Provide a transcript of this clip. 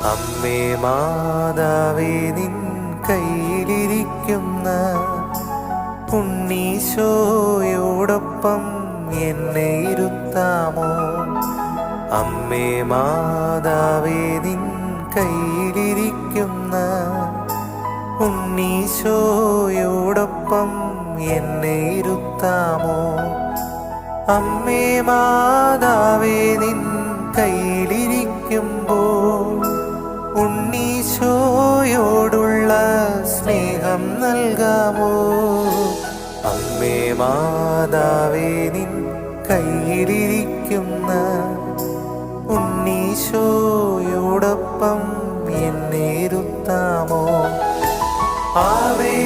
അമ്മേ മാതാവേ നിൻ കയ്യിലിരിക്കുന്ന ഉണ്ണീശോയോടൊപ്പം എന്നെ ഇരുത്താമോ? അമ്മേ മാതാവേ നിൻ കയ്യിലിരിക്കുന്ന ഉണ്ണീശോയോടൊപ്പം എന്നെ ഇരുത്താമോ? അമ്മേ മാതാവേ നിൻ കയ്യിലിരിക്കുമ്പോൾ ഉണ്ണീശോയോടുള്ള സ്നേഹം നൽകാമോ? അമ്മേ മാതാവേ നിൻ കയ്യിലിരിക്കുന്ന ഉണ്ണീശോയോടൊപ്പം എന്നെ ഇരുത്താമോ? ആവേ